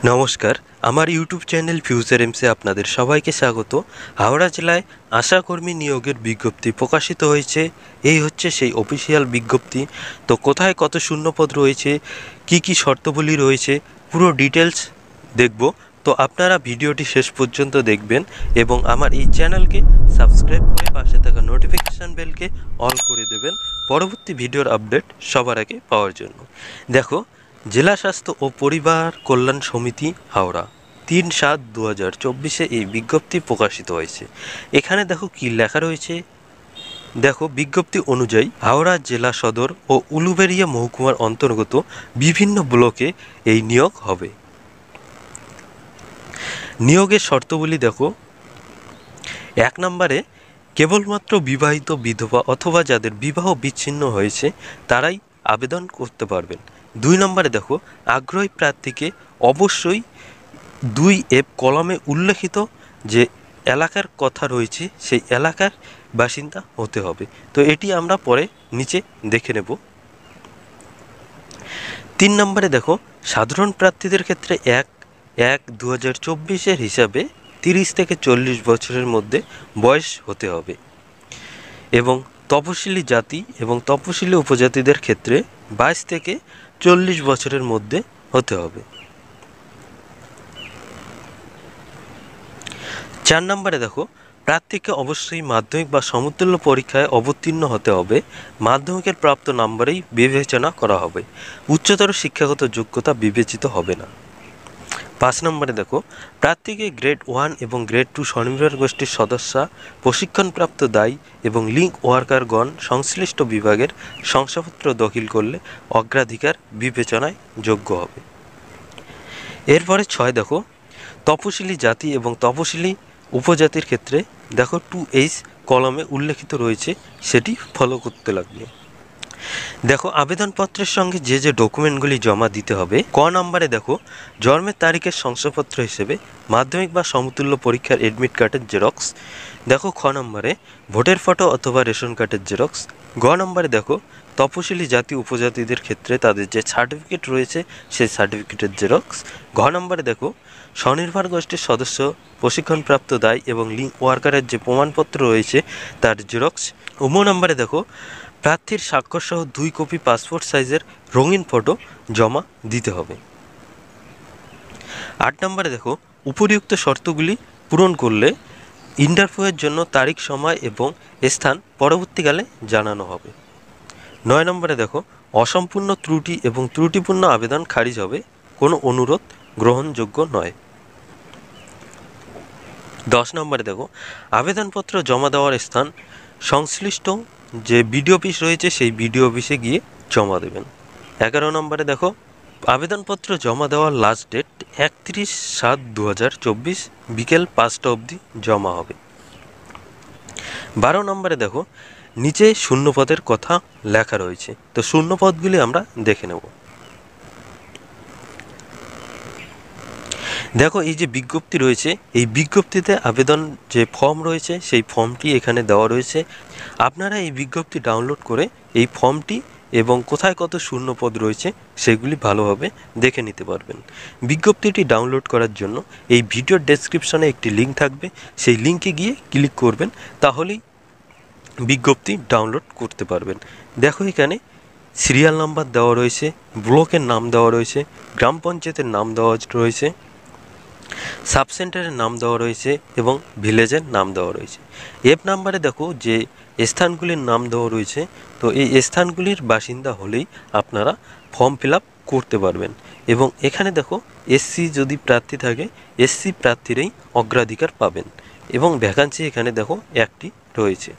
নমস্কার, আমার YouTube channel future এমসে আপনাদের সবাইকে স্বাগত। হাওড়া জেলায় আশাকর্মী নিয়োগের বিজ্ঞপ্তি প্রকাশিত হয়েছে। এই হচ্ছে সেই অফিসিয়াল বিজ্ঞপ্তি। তো কোথায় কত শূন্যপদ রয়েছে, কি কি শর্তাবলী রয়েছে, পুরো ডিটেলস দেখব। তো আপনারা ভিডিওটি শেষ পর্যন্ত দেখবেন এবং আমার এই চ্যানেলকে সাবস্ক্রাইব করে পাশে থাকা নোটিফিকেশান বেলকে অল করে দেবেন পরবর্তী ভিডিওর আপডেট সবার আগে পাওয়ার জন্য। দেখো, জেলা স্বাস্থ্য ও পরিবার কল্যাণ সমিতি হাওড়া 3/7/2024 এই বিজ্ঞপ্তি প্রকাশিত হয়েছে। এখানে দেখো কি লেখা রয়েছে। দেখো, বিজ্ঞপ্তি অনুযায়ী হাওড়া জেলা সদর ও উলুবেড়িয়া মহকুমার অন্তর্গত বিভিন্ন ব্লকে এই নিয়োগ হবে। নিয়োগের শর্তাবলী দেখো, 1 নম্বরে কেবলমাত্র বিবাহিত বিধবা অথবা যাদের বিবাহ বিচ্ছিন্ন হয়েছে তারাই আবেদন করতে পারবেন। 2 নম্বরে দেখো, আগ্রহী প্রার্থীকে অবশ্যই 2F কলামে উল্লেখিত যে এলাকার কথা রয়েছে সেই এলাকার বাসিন্দা হতে হবে। তো এটি আমরা পরে নিচে দেখে নেব। 3 নম্বরে দেখো, সাধারণ প্রার্থীদের ক্ষেত্রে 1/1/2024 হিসাবে 30 থেকে 40 বছরের মধ্যে বয়স হতে হবে এবং তপশিলি জাতি এবং তপশিলি উপজাতিদের ক্ষেত্রে 22 থেকে 40 বছরের মধ্যে হতে হবে। 4 নম্বরে দেখো, প্রার্থীকে অবশ্যই মাধ্যমিক বা সমতুল্য পরীক্ষায় অবতীর্ণ হতে হবে। মাধ্যমিকের প্রাপ্ত নাম্বারেই বিবেচনা করা হবে, উচ্চতর শিক্ষাগত যোগ্যতা বিবেচিত হবে না। 5 নম্বরে দেখো, প্রার্থীকে গ্রেড 1 এবং গ্রেড 2 স্বনির্ভর গোষ্ঠীর সদস্য, প্রশিক্ষণপ্রাপ্ত দায়ী এবং লিঙ্ক ওয়ার্কারগণ সংশ্লিষ্ট বিভাগের শংসাপত্র দাখিল করলে অগ্রাধিকার বিবেচনায় যোগ্য হবে। এরপরে 6 দেখো, তপশিলি জাতি এবং তপশিলি উপজাতির ক্ষেত্রে দেখো 2H কলমে উল্লেখিত রয়েছে, সেটি ফলো করতে লাগবে। দেখো, আবেদনপত্রের সঙ্গে যে যে ডকুমেন্টগুলি জমা দিতে হবে। ক নম্বরে দেখো, জন্মের তারিখের শংসাপত্র হিসেবে মাধ্যমিক বা সমতুল্য পরীক্ষার এডমিট কার্ডের জেরক্স। দেখো, খ নম্বরে ভোটের ফটো অথবা রেশন কার্ডের জেরক্স। গ নম্বরে দেখো, তপশিলি জাতি উপজাতিদের ক্ষেত্রে তাদের যে সার্টিফিকেট রয়েছে সেই সার্টিফিকেটের জেরক্স। ঘ নম্বরে দেখো, স্বনির্ভর গোষ্ঠীর সদস্য, প্রশিক্ষণপ্রাপ্ত দায় এবং লিঙ্ক ওয়ার্কারের যে প্রমাণপত্র রয়েছে তার জেরক্স। ম নম্বরে দেখো, প্রার্থীর স্বাক্ষরসহ 2 কপি পাসপোর্ট সাইজের রঙিন ফটো জমা দিতে হবে। 8 নম্বরে দেখো, উপরিউক্ত শর্তগুলি পূরণ করলে ইন্টারভিউয়ের জন্য তারিখ, সময় এবং স্থান পরবর্তীকালে জানানো হবে। 9 নম্বরে দেখো, অসম্পূর্ণ ত্রুটি এবং ত্রুটিপূর্ণ আবেদন খারিজ হবে, কোনো অনুরোধ গ্রহণযোগ্য নয়। 10 নম্বরে দেখো, আবেদনপত্র জমা দেওয়ার স্থান সংশ্লিষ্ট যে বিডিও অফিস রয়েছে সেই বিডিও অফিসে গিয়ে জমা দেবেন। 11 নম্বরে দেখো, আবেদনপত্র জমা দেওয়ার লাস্ট ডেট 31/7/2024 বিকেল 5টা অবধি জমা হবে। 12 নম্বরে দেখো, নিচে শূন্যপদের কথা লেখা রয়েছে। তো শূন্যপদগুলি আমরা দেখে নেব। দেখো, এই যে বিজ্ঞপ্তি রয়েছে এই বিজ্ঞপ্তিতে আবেদন যে ফর্ম রয়েছে সেই ফর্মটি এখানে দেওয়া রয়েছে। আপনারা এই বিজ্ঞপ্তি ডাউনলোড করে এই ফর্মটি এবং কোথায় কত শূন্যপদ রয়েছে সেগুলি ভালোভাবে দেখে নিতে পারবেন। বিজ্ঞপ্তিটি ডাউনলোড করার জন্য এই ভিডিওর ডেসক্রিপশনে একটি লিঙ্ক থাকবে, সেই লিঙ্কে গিয়ে ক্লিক করবেন, তাহলেই বিজ্ঞপ্তি ডাউনলোড করতে পারবেন। দেখো, এখানে সিরিয়াল নাম্বার দেওয়া রয়েছে, ব্লকের নাম দেওয়া রয়েছে, গ্রাম পঞ্চায়েতের নাম দেওয়া রয়েছে, সাব সেন্টারের নাম দেওয়া রয়েছে এবং ভিলেজের নাম দেওয়া রয়েছে। এফ নাম্বারে দেখো যে স্থানগুলির নাম দেওয়া রয়েছে। তো এই স্থানগুলির বাসিন্দা হলেই আপনারা ফর্ম ফিল আপ করতে পারবেন। এবং এখানে দেখো, এসসি যদি প্রার্থী থাকে এসসি প্রার্থীরাই অগ্রাধিকার পাবেন এবং ভ্যাকান্সি এখানে দেখো একটি রয়েছে।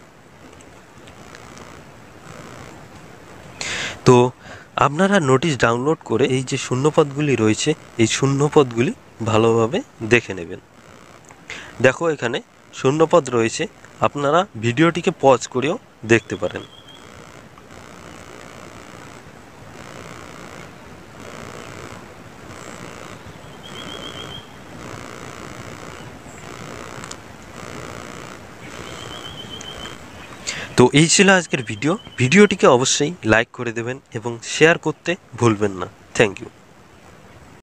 তো আপনারা নোটিশ ডাউনলোড করে এই যে শূন্যপদগুলি রয়েছে এই শূন্যপদগুলি ভালোভাবে দেখে নেবেন। দেখো, এখানে শূন্যপদ রয়েছে, আপনারা ভিডিওটিকে পজ করেও দেখতে পারেন। তো এই ছিল আজকের ভিডিওটিকে অবশ্যই লাইক করে দেবেন এবং শেয়ার করতে ভুলবেন না। Thank you.